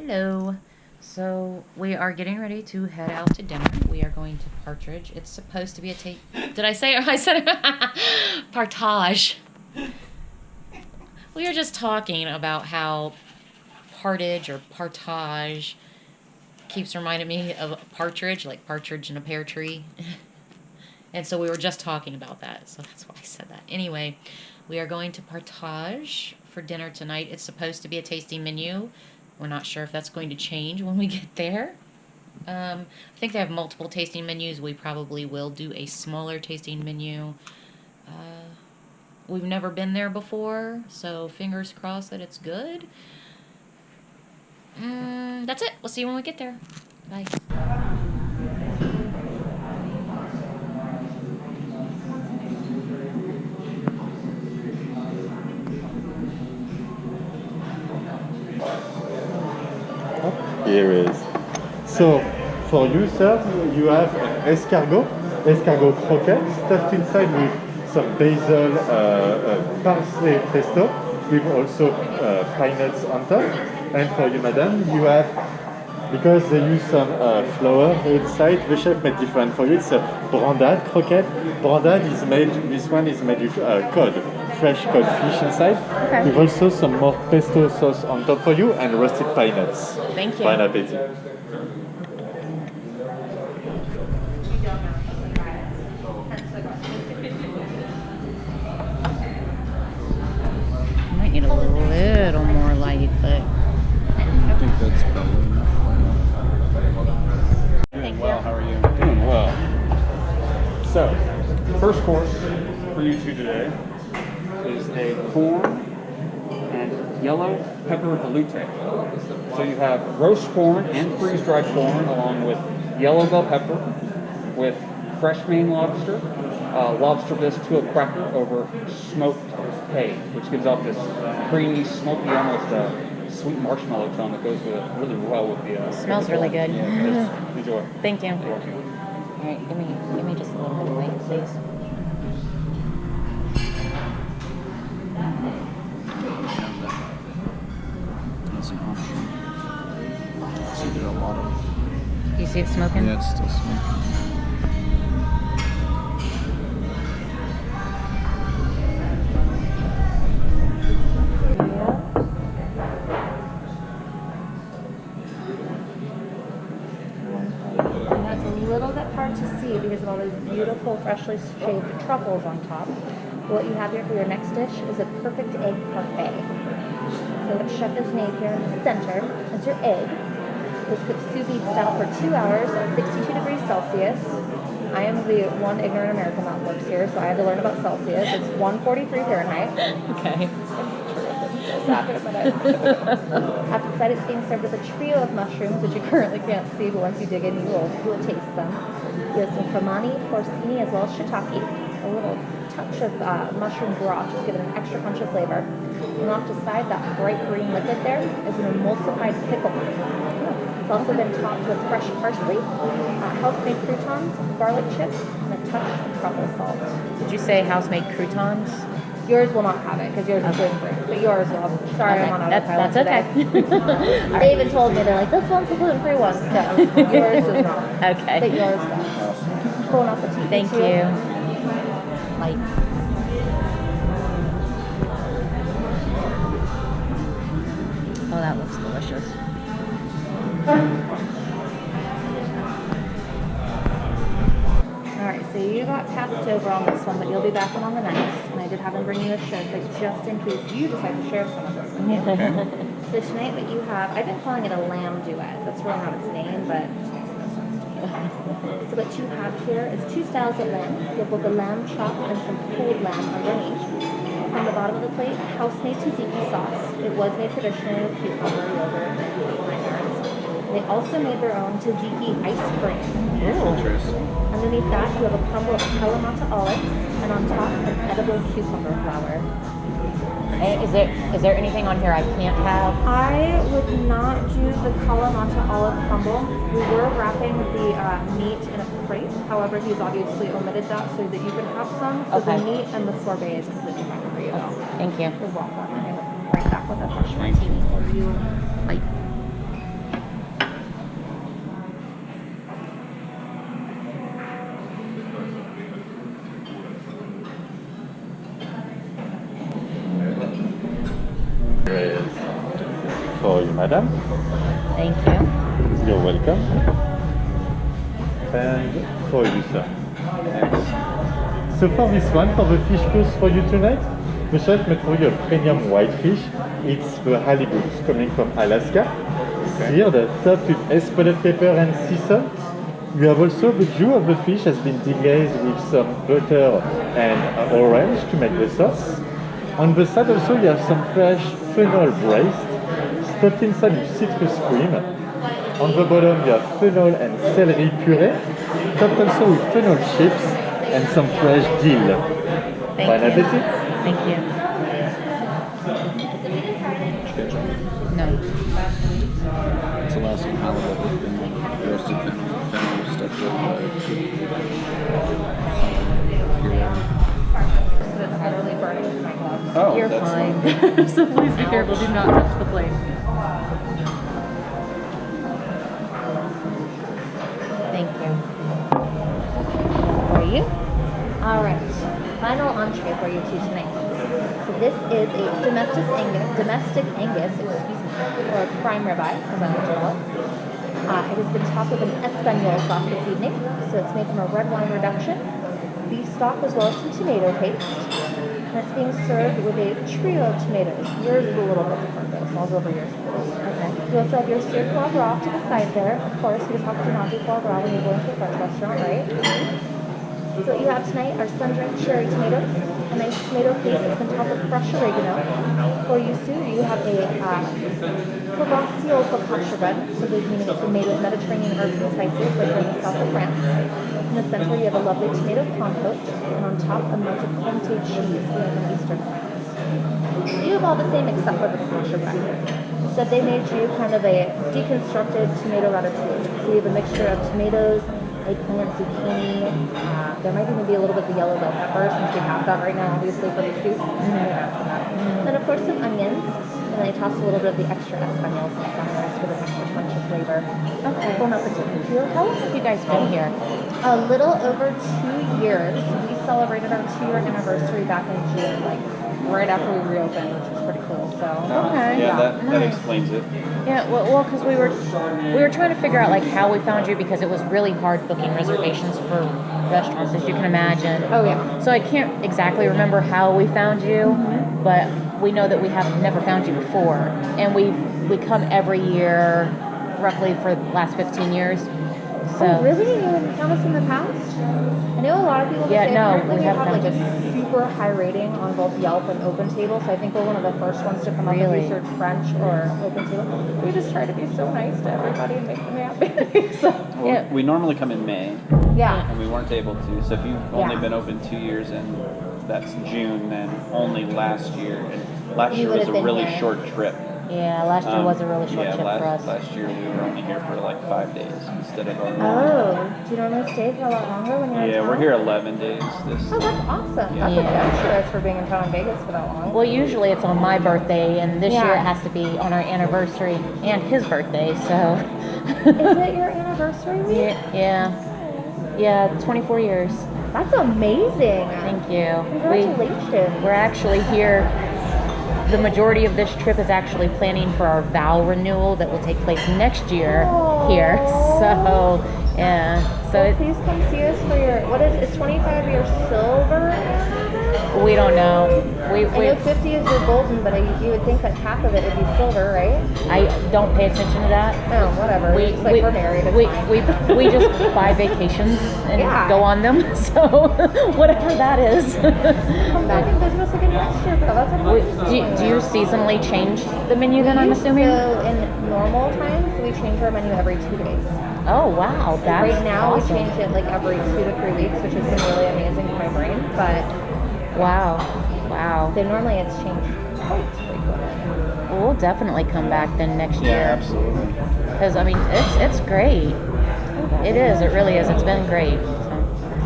Hello. So we are getting ready to head out to dinner. We are going to Partridge. It's supposed to be a Did I say? I said Partage. We were just talking about how Partage or Partage keeps reminding me of partridge, like partridge in a pear tree. And so we were just talking about that, so that's why I said that. Anyway, we are going to Partage for dinner tonight. It's supposed to be a tasting menu. We're not sure if that's going to change when we get there. I think they have multiple tasting menus. We probably will do a smaller tasting menu. We've never been there before, so fingers crossed that it's good. That's it. We'll see you when we get there. Bye. Here is. So, for you, sir, you have escargot croquette stuffed inside with some basil, parsley pesto, with also pine nuts on top. And for you, madam, you have, because they use some flour inside, the chef made different for you. It's a brandade croquette. Brandade is made, this one is made with cod. Fresh cod fish inside. Okay. With also some more pesto sauce on top for you and roasted pine nuts. Thank you. Bon appetit. Might need a little more light, but I think that's probably enough. Thank Well, you. how are you? Doing well. So, first course for you two today is a corn and yellow pepper volute. So you have roast corn and freeze-dried corn along with yellow bell pepper with fresh Maine lobster, lobster bisque to a cracker over smoked hay, which gives off this creamy, smoky, almost sweet marshmallow tone that goes really well with the. Smells really good. Yeah, just enjoy. thank you. You're welcome. All right, give me just a little bit of light, please. That's an option. So you did a lot of. Do you see it smoking? Yeah, it's still smoking. And that's a little bit hard to see because of all those beautiful, freshly shaved truffles on top. What you have here for your next dish is a perfect egg parfait. So what chef has made here in the center is your egg. It's cooked sous vide style for 2 hours at 62 degrees Celsius. I am the one ignorant American that works here, so I had to learn about Celsius. It's 143 Fahrenheit. Okay. After the side, it's being served with a trio of mushrooms, which you currently can't see, but once you dig in, you will taste them. You have some cremani, porcini, as well as shiitake. A little touch of mushroom broth, just give it an extra punch of flavor. And off to the side, that bright green liquid there is an emulsified pickle. It's also been topped with fresh parsley, house-made croutons, garlic chips, and a touch of truffle salt. Did you say house-made croutons? Yours will not have it because yours is gluten-free, but yours will. Sorry, Okay, I'm on that's autopilot okay. today. They even told me, they're like, this one's a gluten-free one, so yours is not. Okay. But yours does. Bon appetit. Thank you. Light. Oh, that looks delicious. Alright, so you got passed over on this one, but you'll be back on the next. And I did have them bring you a shirt, but just in case you decide to share some of this with you. So tonight what you have, I've been calling it a lamb duet. That's really not its name, but it just makes no sense to me. So what you have here is 2 styles of lamb. You have both a lamb chop and some pulled lamb underneath. On the bottom of the plate, house-made tzatziki sauce. It was made traditionally with cucumber, yogurt, and pine nuts. They also made their own tzatziki ice cream. Interesting. Underneath that, you have a crumble of Kalamata olives, and on top, an edible cucumber flower. Is there anything on here I can't have? I would not do the Kalamata olive crumble. We were wrapping the meat in a crepe. However, he's obviously omitted that so that you can have some. So Okay. the meat and the sorbet is completely fine for you, though. Thank you. You're welcome. I'm going to come right back with a fresh martini for you. Light. for you, madam. Thank you. You're welcome. And for you, sir. So for this one, for the fish course for you tonight, the chef made for you a premium whitefish. It's the halibut coming from Alaska. Seared, topped with espolette pepper and sea salt. You have also the jaw of the fish has been deglazed with some butter and orange to make the sauce. On the side also you have some fresh fennel braised, stuffed inside with citrus cream. On the bottom you have fennel and celery puree, topped also with fennel chips and some fresh dill. Bon appetit! Thank you. No. It's Alaskan halibut with roasted fennel stuffed with It's utterly burning with my gloves. Oh, You're that's fine. So please be careful. Do not touch the plate. Thank you. For you. All right. Final entree for you two tonight. So this is a domestic Angus, or prime ribeye, as I like to call it. It has been topped with an Espanol sauce this evening, so it's made from a red wine reduction, beef stock as well as some tomato paste. And it's being served with a trio of tomatoes. Yours is a little bit different though, so I'll go over yours first. Okay. You also have your seared foie gras to the side there. Of course, you just have to not do foie gras when you go into a French restaurant, right? So what you have tonight are sun-dried cherry tomatoes, a nice tomato paste that's been topped with fresh oregano. For you, Sue, you have a Provençal focaccia bread, so meaning it's been made with Mediterranean herbs and spices like in the south of France. In the center, you have a lovely tomato compote, and on top, a melted comté cheese made from Eastern France. You have all the same except for the focaccia bread. Instead, they made you kind of a deconstructed tomato ratatouille. So you have a mixture of tomatoes, eggplant, zucchini. There might even be a little bit of yellow bell pepper since we have that right now, obviously, for the soup. Then, of course, some onions. And then I toss a little bit of the extra Espanol sauce on there for the extra punch of flavor. Okay. Bon appetit. How long have you guys been here? A little over 2 years. We celebrated our 2-year anniversary back in June, like right after we reopened, which was pretty cool. So Okay. Yeah, that explains it. Yeah, well, because we were trying to figure out like how we found you because it was really hard booking reservations for restaurants, as you can imagine. Oh yeah. So I can't exactly remember how we found you, but we know that we have never found you before, and we come every year, roughly for the last 15 years. So. Oh really? You haven't found us in the past? I know a lot of people say apparently we have like a super high rating on both Yelp and OpenTable, so I think we're one of the first ones to come up if you search French or OpenTable. We just try to be so nice to everybody and make them happy. Well, we normally come in May, Yeah. and we weren't able to. So if you've only been open 2 years and that's June, then only last year. And last year was a really short trip. Yeah, last year was a really short trip for us. Last year we were only here for like 5 days instead of our Oh, do you normally stay for a lot longer when you're in town? we're here 11 days this Oh, that's awesome. Yeah. That's a good choice for being in town in Vegas for that long. Well, usually it's on my birthday, and this Yeah. year it has to be on our anniversary and his birthday. So. Is it your anniversary week? Yeah, 24 years. That's amazing. Thank you. Congratulations. We're actually here. The majority of this trip is actually planning for our vow renewal that will take place next year here. So, yeah. So Please come see us for your, what is 25 your silver? we don't know. I know 50 is your golden, but you would think that half of it would be silver, right? I don't pay attention to that. No, whatever. It's like we're married. It's fine. we just buy vacations and Yeah. go on them. So whatever that is. Come back in business again next year, though. That's amazing. Do you seasonally change the menu then, I'm assuming? So in normal times, we change our menu every 2 days. Oh, wow. That's Right now, awesome. we change it like every 2 to 3 weeks, which has been really amazing for my brain. But Wow. so normally it's changed quite frequently. We'll definitely come back then next Yeah, year. absolutely. Because, I mean, it's great. It is. It really is. It's been great. So.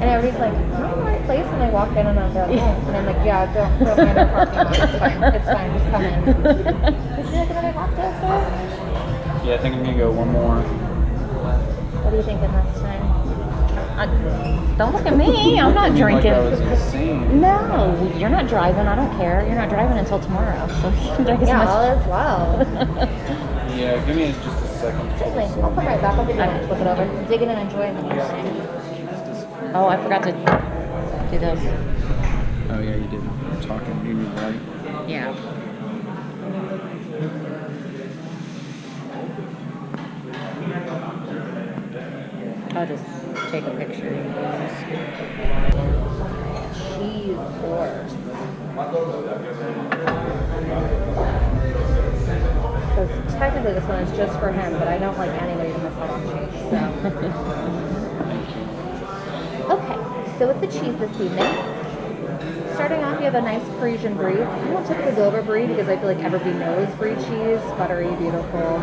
And everybody's like, "Am I in the right place?" And I walk in and I'm like, "Oh," and I'm like, "Yeah, don't mind our parking lot. It's fine. It's fine. Just come in." Would you like another cocktail, sir? Yeah, I think I'm gonna go one more. What are you thinking this time? Don't look at me. I'm not drinking. Like I was insane. No, you're not driving. I don't care. You're not driving until tomorrow. So you can drink as Yeah, much. all is well. Yeah, give me just a second. Certainly. I'll come right back. I'll give you a minute to look it over. Dig in and enjoy it. And then you Oh, I forgot to do this. Oh yeah, you did. We're talking. You were right. Yeah. I'll just take a picture. cheese course. So technically this one is just for him, but I don't like anybody to miss out on cheese. So. Okay, so with the cheese this evening, starting off you have a nice Parisian brie. I don't typically go over brie because I feel like everybody knows brie cheese. Buttery, beautiful,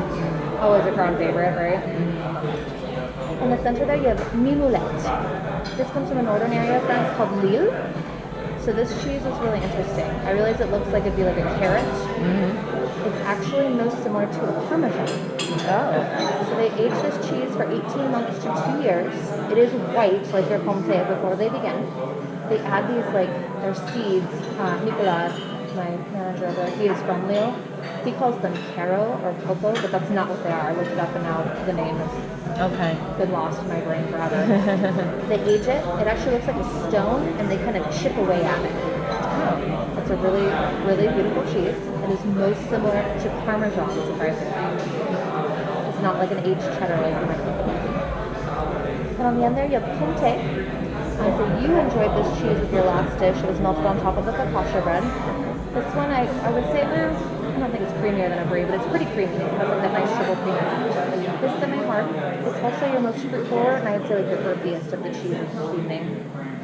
always a crowd favorite, right? In the center there you have mimoulette. This comes from a northern area of France called Lille. So this cheese is really interesting. I realize it looks like it'd be like a carrot. Mm-hmm. It's actually most similar to a Parmesan. Oh. So they age this cheese for 18 months to 2 years. It is white, like your Comté, before they begin. They add these, like, their seeds. Nicolas, my manager over there, he is from Lille. He calls them caro or cocoa, but that's not what they are. I looked it up and now the name has been lost in my brain forever. They age it. It actually looks like a stone, and they kind of chip away at it. It's a really, really beautiful cheese. It is most similar to Parmesan, surprisingly. It's not like an aged cheddar like you might think it would be. And on the end there, you have Comté. So you enjoyed this cheese with your last dish. It was melted on top of the focaccia bread. This one, I would say, I don't think it's creamier than a brie, but it's pretty creamy. It has like that nice triple cream. This semi-hard. It's also your most fruit forward, and I would say like the earthiest of the cheeses this evening.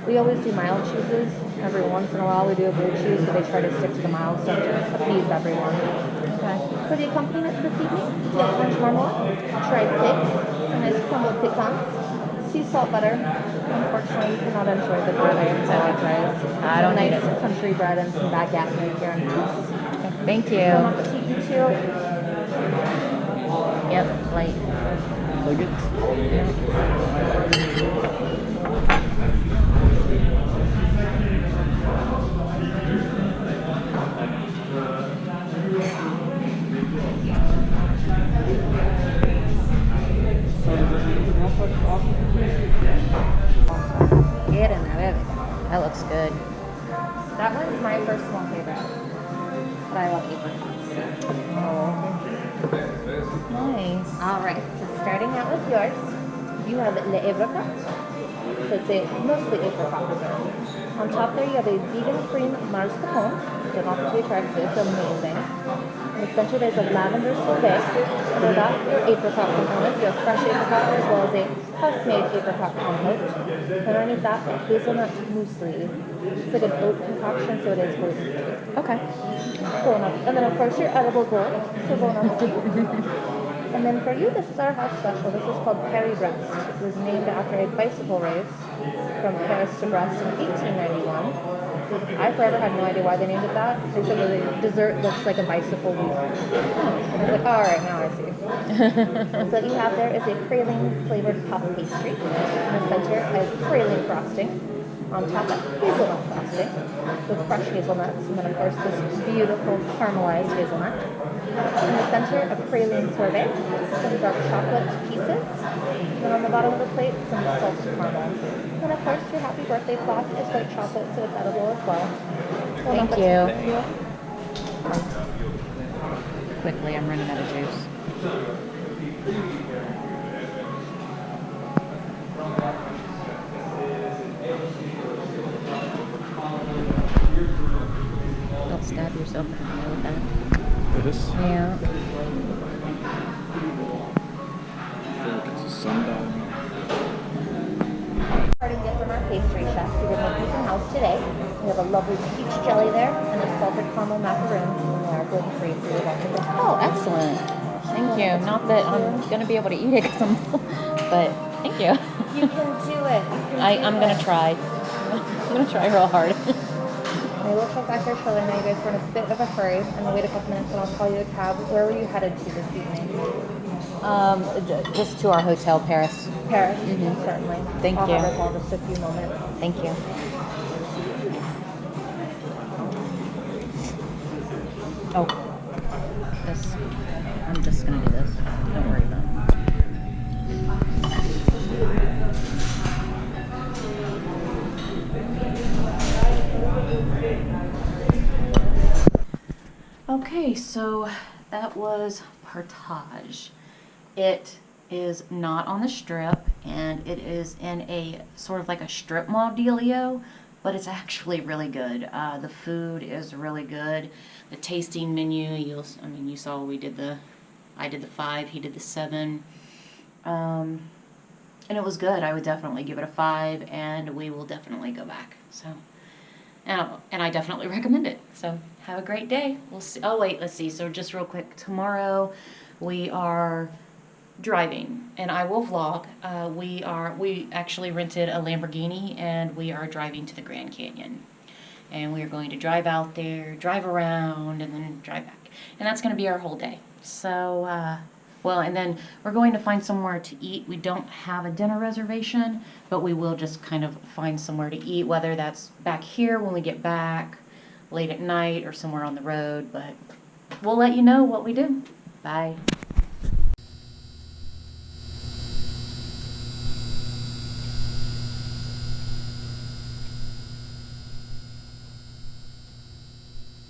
We always do mild cheeses. Every once in a while we do a blue cheese, but they try to stick to the mild stuff to appease everyone. Okay. For the accompaniments this evening, we have orange marmalade, dried figs, some nice crumbled pecans, sea salt butter. Unfortunately, you cannot enjoy the bread. I apologize. I don't need nice it. country bread and some baguette right here in peace. Thank you. Bon appetit, you too. Yep, light. Like it? Get in there, baby. That looks good. That one's my personal favorite. But I love apricots. Nice. All right, so starting out with yours, you have le apricot. So it's mostly apricot dessert. On top there, you have a vegan cream mascarpone. Don't have to be tried because it's amazing. In the center, there's a lavender sorbet. Under that, your apricot component. You have fresh apricots as well as a house-made apricot compote. And underneath that, hazelnut muesli. It's like an oat concoction, so it is gluten-free. Okay. Bon appetit. And then, of course, your edible gourd. So bon appetit. And then for you, this is our house special. This is called Paris-Brest. It was named after a bicycle race from Paris to Brest in 1891. I forever had no idea why they named it that. They said the dessert looks like a bicycle wheel. I was like, all right, now I see. So what you have there is a praline flavored puff pastry. In the center, a praline frosting. On top, a hazelnut frosting with fresh hazelnuts, and then of course this beautiful caramelized hazelnut. In the center, a praline sorbet, some dark chocolate pieces, and then on the bottom of the plate, some salted caramel. And of course, your happy birthday plaque is white chocolate, so it's edible as well. Thank you. Quickly, I'm running out of juice. Don't stab yourself in the eye with that. With this? Yeah. I feel like it's a sundial. Starting gift from our pastry chef. We did make these in-house today. We have a lovely peach jelly there and a salted caramel macaroon. And they are gluten-free, so you're welcome to Oh, excellent. Thank you. Not that I'm going to be able to eat it because I'm full, but thank you. You can do it. I'm going to try. I'm going to try real hard. It looks like back there showing now you guys were in a bit of a hurry. I'm going to wait a couple minutes and I'll call you a cab. Where were you headed to this evening? Just to our hotel, Paris. Paris? Mm-hmm. Certainly. Thank I'll you. have her call just a few moments. Thank you. Oh, this. I'm just going to do this. Okay, so that was Partage. It is not on the strip, and it is in a sort of like a strip mall dealio, but it's actually really good. The food is really good. The tasting menu, you saw I did the 5, he did the 7. And it was good. I would definitely give it a 5, and we will definitely go back. So, and I definitely recommend it. So, have a great day. We'll see. Oh, wait, let's see. So, just real quick, tomorrow we are driving, and I will vlog. We actually rented a Lamborghini, and we are driving to the Grand Canyon. And we are going to drive out there, drive around, and then drive back. And that's going to be our whole day. So, well, and then we're going to find somewhere to eat. We don't have a dinner reservation, but we will just kind of find somewhere to eat, whether that's back here when we get back, late at night, or somewhere on the road. But we'll let you know what we do. Bye.